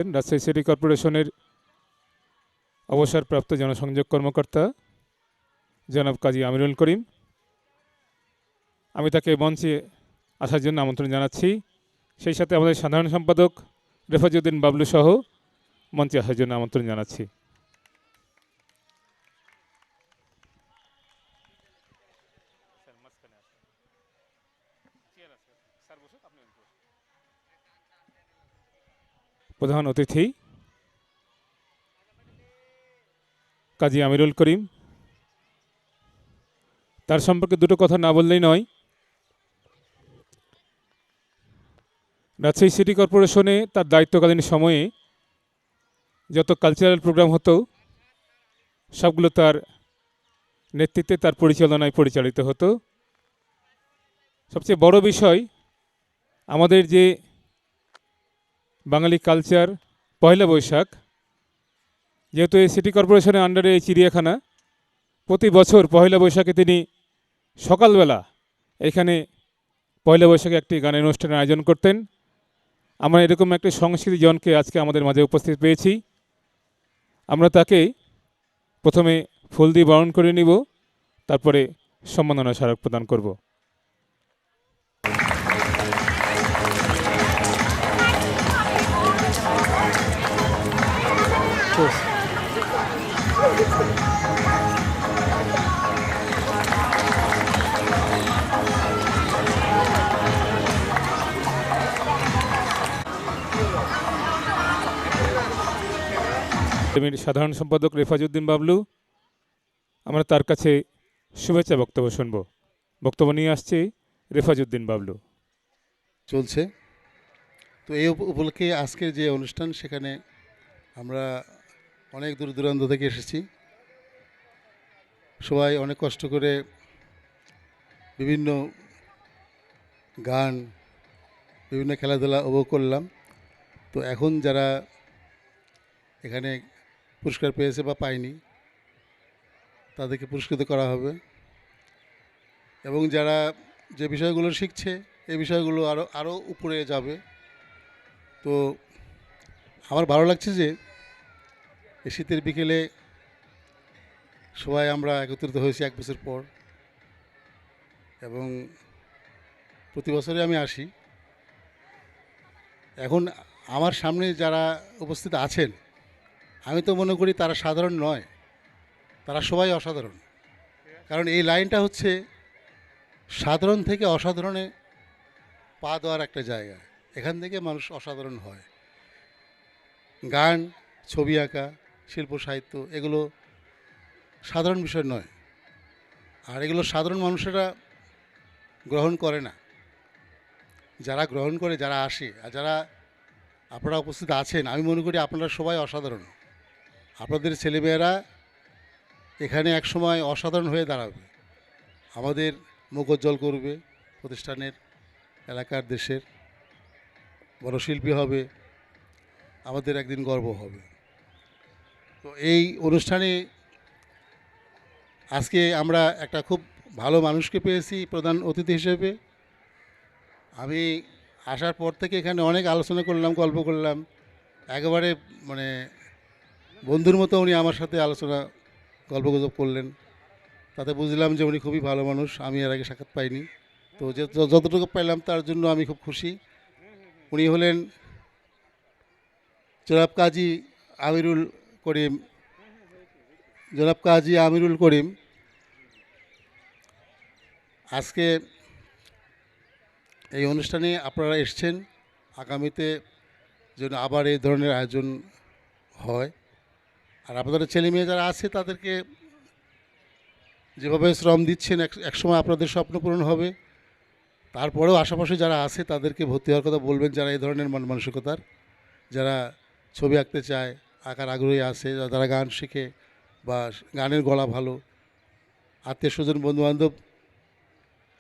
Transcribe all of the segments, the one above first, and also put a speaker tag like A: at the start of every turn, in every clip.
A: Rajshahi city কর্পোরেশনের অবসরপ্রাপ্ত জনসংযোগ কর্মকর্তা জনাব কাজী আমিরুল করিম, আমি তাকে মঞ্চে আসার জন্য আমন্ত্রণ জানাচ্ছি। সেই সাথে আমাদের সাধারণ সম্পাদক রেফাজউদ্দিন বাবলু সহ মঞ্চে আসার জন্য আমন্ত্রণ জানাচ্ছি। প্রধান অতিথি কাজী আমিরুল করিম, তার সম্পর্কে দুটো কথা না বললেই নয়। রাজশাহী সিটি কর্পোরেশনে তার দায়িত্বকালীন সময়ে যত কালচারাল প্রোগ্রাম হতো সবগুলো তার নেতৃত্বে, তার পরিচালনায় পরিচালিত হতো। সবচেয়ে বড় বিষয়, আমাদের যে বাঙালি কালচার পয়লা বৈশাখ, যেহেতু এই সিটি কর্পোরেশনের আন্ডারে এই চিড়িয়াখানা, প্রতি বছর পয়লা বৈশাখে তিনি সকালবেলা এখানে পয়লা বৈশাখে একটি গানের অনুষ্ঠানের আয়োজন করতেন। আমরা এরকম একটি সংস্কৃতি জনকে আজকে আমাদের মাঝে উপস্থিত পেয়েছি। আমরা তাকে প্রথমে ফুল দিয়ে বরণ করে নিব, তারপরে সম্মাননা স্মারক প্রদান করব। সাধারণ সম্পাদক রেফাজউদ্দিন বাবলু, আমরা তার কাছে শুভেচ্ছা বক্তব্য শুনব। বক্তব্য নিয়ে আসছে রেফাজউদ্দিন বাবলু।
B: চলছে তো এই উপলক্ষে আজকের যে অনুষ্ঠান, সেখানে আমরা অনেক দূর দূরান্ত থেকে এসেছি। সবাই অনেক কষ্ট করে বিভিন্ন গান, বিভিন্ন খেলাধুলা উপভোগ করলাম। তো এখন যারা এখানে পুরস্কার পেয়েছে বা পায়নি, তাদেরকে পুরস্কৃত করা হবে, এবং যারা যে বিষয়গুলো শিখছে এই বিষয়গুলো আরও উপরে যাবে। তো আমার ভালো লাগছে যে এই শীতের বিকেলে সবাই আমরা একত্রিত হয়েছি 1 বছর পর, এবং প্রতি বছরে আমি আসি। এখন আমার সামনে যারা উপস্থিত আছেন, আমি তো মনে করি তারা সাধারণ নয়, তারা সবাই অসাধারণ। কারণ এই লাইনটা হচ্ছে সাধারণ থেকে অসাধারণে পা দেওয়ার একটা জায়গা। এখান থেকে মানুষ অসাধারণ হয়। গান, ছবি আঁকা, শিল্প সাহিত্য, এগুলো সাধারণ বিষয় নয়, আর এগুলো সাধারণ মানুষেরা গ্রহণ করে না। যারা গ্রহণ করে, যারা আসে, আর যারা আপনারা উপস্থিত আছেন, আমি মনে করি আপনারা সবাই অসাধারণ। আপনাদের ছেলেমেয়েরা এখানে একসময় অসাধারণ হয়ে দাঁড়াবে, আমাদের মুখ উজ্জ্বল করবে, প্রতিষ্ঠানের, এলাকার, দেশের বড় শিল্পী হবে, আমাদের একদিন গর্ব হবে। তো এই অনুষ্ঠানে আজকে আমরা একটা খুব ভালো মানুষকে পেয়েছি প্রধান অতিথি হিসেবে। আমি আসার পর থেকে এখানে অনেক আলোচনা করলাম, গল্প করলাম, একেবারে মানে বন্ধুর মতো উনি আমার সাথে আলোচনা, গল্পগুজব করলেন। তাতে বুঝলাম যে উনি খুবই ভালো মানুষ, আমি এর আগে সাক্ষাৎ পাইনি। তো যতটুকু পাইলাম তার জন্য আমি খুব খুশি। উনি হলেন জনাব কাজী আমিরুল করিম। জনাব কাজী আমিরুল করিম আজকে এই অনুষ্ঠানে আপনারা এসছেন, আগামীতে যেন আবার এই ধরনের আয়োজন হয়। আর আপনাদের ছেলে মেয়ে যারা আছে তাদেরকে যেভাবে শ্রম দিচ্ছেন, একসময় আপনাদের স্বপ্ন পূরণ হবে। তারপরেও আশেপাশে যারা আছে তাদেরকে ভর্তি হওয়ার কথা বলবেন, যারা এই ধরনের মানসিকতার, যারা ছবি আঁকতে চায়, আঁকার আগ্রহী আছে, যারা গান শিখে বা গানের গলা ভালো, আত্মীয় স্বজন, বন্ধুবান্ধব,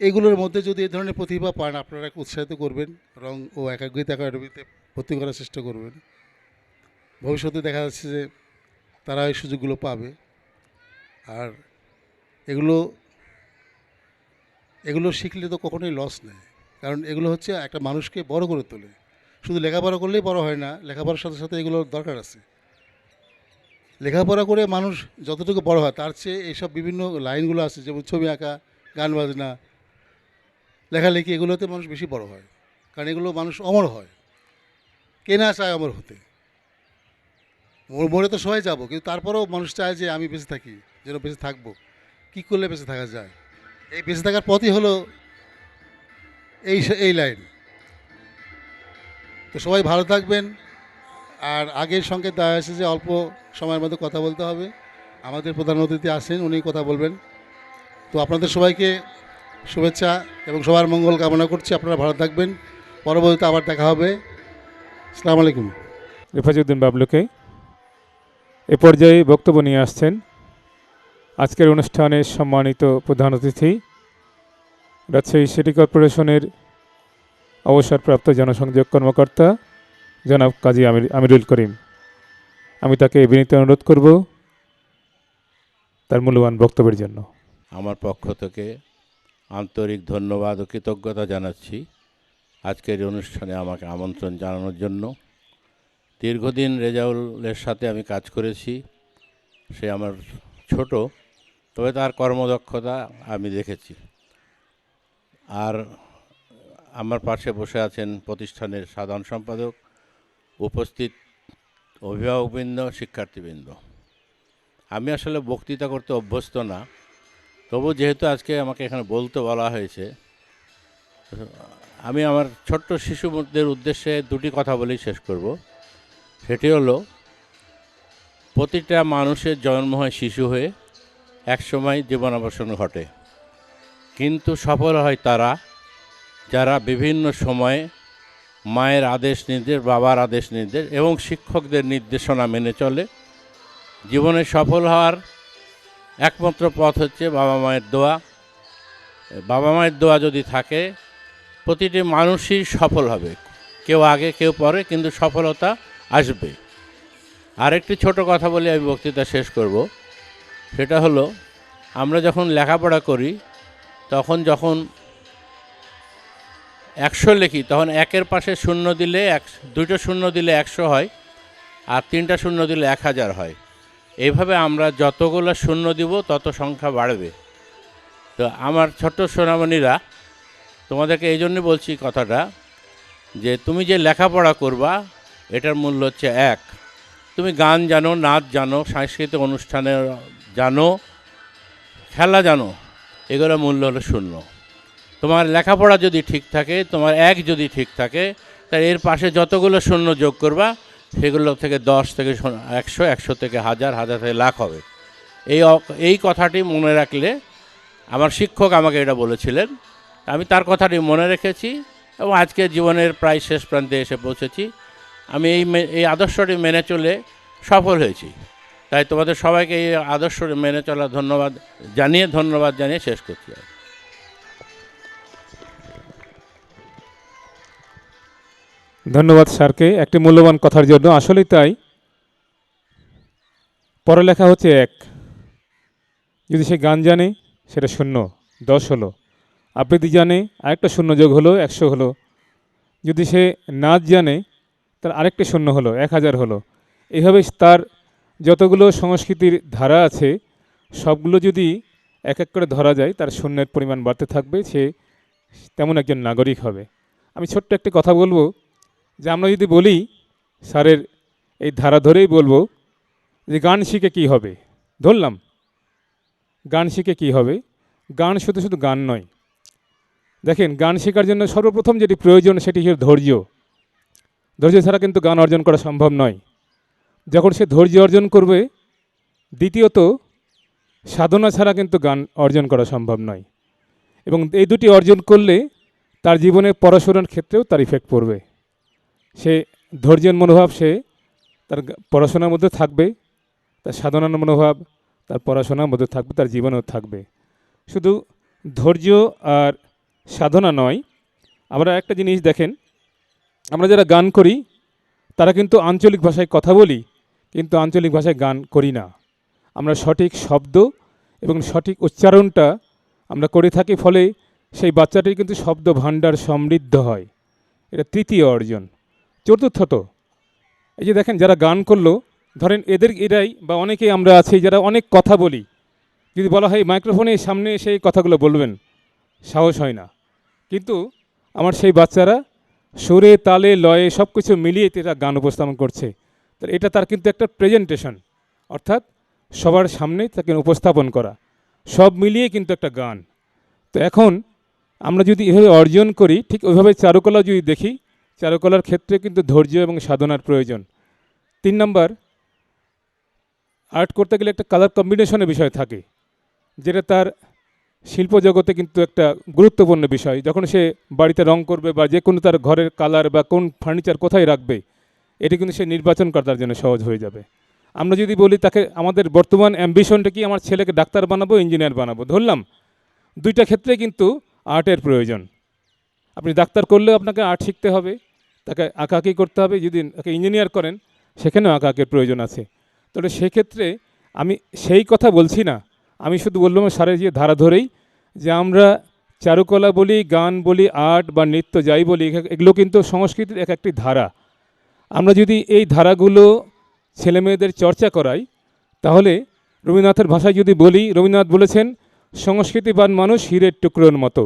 B: এগুলোর মধ্যে যদি এই ধরনের প্রতিভা পান, আপনারা উৎসাহিত করবেন, রং ও একাগ্রিত একাডেমিতে ভর্তি করার চেষ্টা করবেন। ভবিষ্যতে দেখা যাচ্ছে যে তারা এই সুযোগগুলো পাবে। আর এগুলো শিখলে তো কখনোই লস নেই, কারণ এগুলো হচ্ছে একটা মানুষকে বড় করে তোলে। শুধু লেখাপড়া করলেই বড় হয় না, লেখাপড়ার সাথে সাথে এগুলোর দরকার আছে। লেখাপড়া করে মানুষ যতটুকু বড় হয় তার চেয়ে এইসব বিভিন্ন লাইনগুলো আছে, যেমন ছবি আঁকা, গান বাজনা, লেখালেখি, এগুলোতে মানুষ বেশি বড় হয়। কারণ এগুলো মানুষ অমর হয়। কে না চায় অমর হতে? মরে তো সবাই যাবো, কিন্তু তারপরেও মানুষ চায় যে আমি বেঁচে থাকি, যেন বেঁচে থাকবো। কী করলে বেঁচে থাকা যায়? এই বেঁচে থাকার পথই হলো এই লাইন। তো সবাই ভালো থাকবেন। আর আগের সংকেত দেওয়া হয়েছে যে অল্প সময়ের মধ্যে কথা বলতে হবে। আমাদের প্রধান অতিথি আছেন, উনি কথা বলবেন। তো আপনাদের সবাইকে শুভেচ্ছা এবং সবার মঙ্গল কামনা করছি। আপনারা ভালো থাকবেন। পরবর্তীতে আবার দেখা হবে। আসসালামু আলাইকুম।
A: রেফাজউদ্দিন বাবলুকে এ পর্যায়ে বক্তব্য নিয়ে আসছেন আজকের অনুষ্ঠানের সম্মানিত প্রধান অতিথি, রাজশাহী সিটি কর্পোরেশনের অবসরপ্রাপ্ত জনসংযোগ কর্মকর্তা জনাব কাজী আমিরুল করিম। আমি তাকে বিনীত অনুরোধ করব তার মূল্যবান বক্তব্যের জন্য।
C: আমার পক্ষ থেকে আন্তরিক ধন্যবাদ ও কৃতজ্ঞতা জানাচ্ছি আজকের এই অনুষ্ঠানে আমাকে আমন্ত্রণ জানানোর জন্য। দীর্ঘদিন রেজাউলের সাথে আমি কাজ করেছি। সে আমার ছোট, তবে তার কর্মদক্ষতা আমি দেখেছি। আর আমার পাশে বসে আছেন প্রতিষ্ঠানের সাধারণ সম্পাদক, উপস্থিত অভিভাবকবৃন্দ, শিক্ষার্থীবৃন্দ। আমি আসলে বক্তৃতা করতে অভ্যস্ত না, তবু যেহেতু আজকে আমাকে এখানে বলতে বলা হয়েছে, আমি আমার ছোট্ট শিশুদের উদ্দেশ্যে দুটি কথা বলেই শেষ করব। সেটি হলো, প্রতিটা মানুষের জন্ম হয় শিশু হয়ে, একসময় জীবনাবসান ঘটে, কিন্তু সফল হয় তারা যারা বিভিন্ন সময়ে মায়ের আদেশ নির্দেশ, বাবার আদেশ নির্দেশ এবং শিক্ষকদের নির্দেশনা মেনে চলে। জীবনে সফল হওয়ার একমাত্র পথ হচ্ছে বাবা মায়ের দোয়া। বাবা মায়ের দোয়া যদি থাকে, প্রতিটি মানুষই সফল হবে, কেউ আগে কেউ পরে, কিন্তু সফলতা আসবে। আরেকটি ছোট কথা বলে আমি বক্তৃতা শেষ করব। সেটা হলো, আমরা যখন লেখাপড়া করি তখন যখন 100 লিখি, তখন একের পাশে শূন্য দিলে দুটো শূন্য দিলে 100 হয়, আর 3টা শূন্য দিলে 1000 হয়। এইভাবে আমরা যতগুলো শূন্য দিব তত সংখ্যা বাড়বে। তো আমার ছোট্ট সোনামণিরা, তোমাদেরকে এই জন্য বলছি কথাটা, যে তুমি যে লেখাপড়া করবা এটার মূল্য হচ্ছে 1। তুমি গান জানো, নাচ জানো, সাংস্কৃতিক অনুষ্ঠানে জানো, খেলা জানো, এগুলোর মূল্য হলো 0। তোমার লেখাপড়া যদি ঠিক থাকে, তোমার 1 যদি ঠিক থাকে, তাহলে এর পাশে যতগুলো শূন্য যোগ করবা সেগুলো থেকে 10 থেকে 100, 100 থেকে 1000, 1000 থেকে লাখ হবে। এই কথাটি মনে রাখলে, আমার শিক্ষক আমাকে এটা বলেছিলেন, আমি তার কথাটি মনে রেখেছি এবং আজকে জীবনের প্রায় শেষ প্রান্তে এসে পৌঁছেছি। আমি এই আদর্শটি মেনে চলে সফল হয়েছি। তাই তোমাদের সবাইকে এই আদর্শটি মেনে চলা ধন্যবাদ জানিয়ে শেষ করছি।
A: ধন্যবাদ স্যারকে একটি মূল্যবান কথার জন্য। আসলেই তাই, পড়ালেখা হচ্ছে 1। যদি সে গান জানে সেটা 0, 10 হলো। আবৃত্তি জানে, আরেকটা শূন্য যোগ হলো, 100 হলো। যদি সে নাচ জানে, তার আরেকটা শূন্য হলো, 1000 হলো। এইভাবে তার যতগুলো সংস্কৃতির ধারা আছে সবগুলো যদি এক এক করে ধরা যায়, তার শূন্যের পরিমাণ বাড়তে থাকবে, সে তেমন একজন নাগরিক হবে। আমি ছোট্ট একটা কথা বলবো, যে আমরা যদি বলি, স্যারের এই ধারা ধরেই বলবো, যে গান শিখে কী হবে। ধরলাম গান শিখে কী হবে। গান শুধু শুধু গান নয়। দেখেন, গান শেখার জন্য সর্বপ্রথম যেটি প্রয়োজন সেটি হল ধৈর্য। ধৈর্য ছাড়া কিন্তু গান অর্জন করা সম্ভব নয়। যখন সে ধৈর্য অর্জন করবে, দ্বিতীয়ত সাধনা ছাড়া কিন্তু গান অর্জন করা সম্ভব নয়। এবং এই দুটি অর্জন করলে তার জীবনে পড়াশোনার ক্ষেত্রেও তার ইফেক্ট পড়বে। সে ধৈর্যের মনোভাব সে তার পড়াশোনার মধ্যে থাকবে, তার সাধনার মনোভাব তার পড়াশোনার মধ্যে থাকবে, তার জীবনেও থাকবে। শুধু ধৈর্য আর সাধনা নয়, আমরা একটা জিনিস দেখেন, আমরা যারা গান করি তারা কিন্তু আঞ্চলিক ভাষায় কথা বলি, কিন্তু আঞ্চলিক ভাষায় গান করি না। আমরা সঠিক শব্দ এবং সঠিক উচ্চারণটা আমরা করে থাকি, ফলে সেই বাচ্চাটির কিন্তু শব্দ ভাণ্ডার সমৃদ্ধ হয়। এটা তৃতীয় অর্জন। চতুর্থত, এই যে দেখেন যারা গান করলো, ধরেন এরাই বা অনেকেই আমরা আছি যারা অনেক কথা বলি, যদি বলা হয় মাইক্রোফোনের সামনে এসে এই কথাগুলো বলবেন, সাহস হয় না। কিন্তু আমার সেই বাচ্চারা সুরে তালে লয়ে সব কিছু মিলিয়ে তারা গান উপস্থাপন করছে। তো এটা তার কিন্তু একটা প্রেজেন্টেশন, অর্থাৎ সবার সামনে তাকে উপস্থাপন করা, সব মিলিয়ে কিন্তু একটা গান। তো এখন আমরা যদি এভাবে অর্জন করি, ঠিক ওইভাবে চারুকলা যদি দেখি, চারুকলার ক্ষেত্রে কিন্তু ধৈর্য এবং সাধনার প্রয়োজন। 3 নাম্বার, আর্ট করতে গেলে একটা কালার কম্বিনেশনের বিষয় থাকে, যেটা তার শিল্প জগতে কিন্তু একটা গুরুত্বপূর্ণ বিষয়। যখন সে বাড়িতে রং করবে বা যে কোনো তার ঘরের কালার বা কোন ফার্নিচার কোথায় রাখবে, এটি কিন্তু সে নির্বাচন করা তার জন্য সহজ হয়ে যাবে। আমরা যদি বলি তাকে আমাদের বর্তমান অ্যাম্বিশনটা কি, আমার ছেলেকে ডাক্তার বানাবো, ইঞ্জিনিয়ার বানাবো, ধরলাম, দুইটা ক্ষেত্রে কিন্তু আর্টের প্রয়োজন। আপনি ডাক্তার করলেও আপনাকে আর্ট শিখতে হবে, তাকে আঁকাআঁকি করতে হবে। যদি তাকে ইঞ্জিনিয়ার করেন, সেখানেও আঁকাআঁকির প্রয়োজন আছে। তবে সেক্ষেত্রে আমি সেই কথা বলছি না, আমি শুধু বললাম সারের যে ধারা ধরেই, যে আমরা চারুকলা বলি, গান বলি, আর্ট বা নৃত্য যাই বলি, এগুলো কিন্তু সংস্কৃতির এক একটি ধারা। আমরা যদি এই ধারাগুলো ছেলেমেয়েদের চর্চা করাই, তাহলে রবীন্দ্রনাথের ভাষায় যদি বলি, রবীন্দ্রনাথ বলেছেন সংস্কৃতিবান মানুষ হীরের টুকরোর মতো।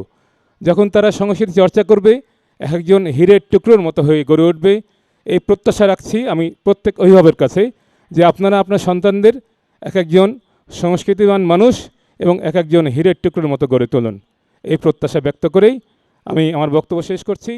A: যখন তারা সংস্কৃতি চর্চা করবে, একজন হীরের টুকরোর মতো হয়ে গড়ে উঠবে। এই প্রত্যাশা রাখছি আমি প্রত্যেক অভিভাবকের কাছে, যে আপনারা আপনার সন্তানদের এক একজন সংস্কৃতিবান মানুষ এবং এক একজন হীরের টুকরোর মতো গড়ে তুলুন। এই প্রত্যাশা ব্যক্ত করেই আমি আমার বক্তব্য শেষ করছি।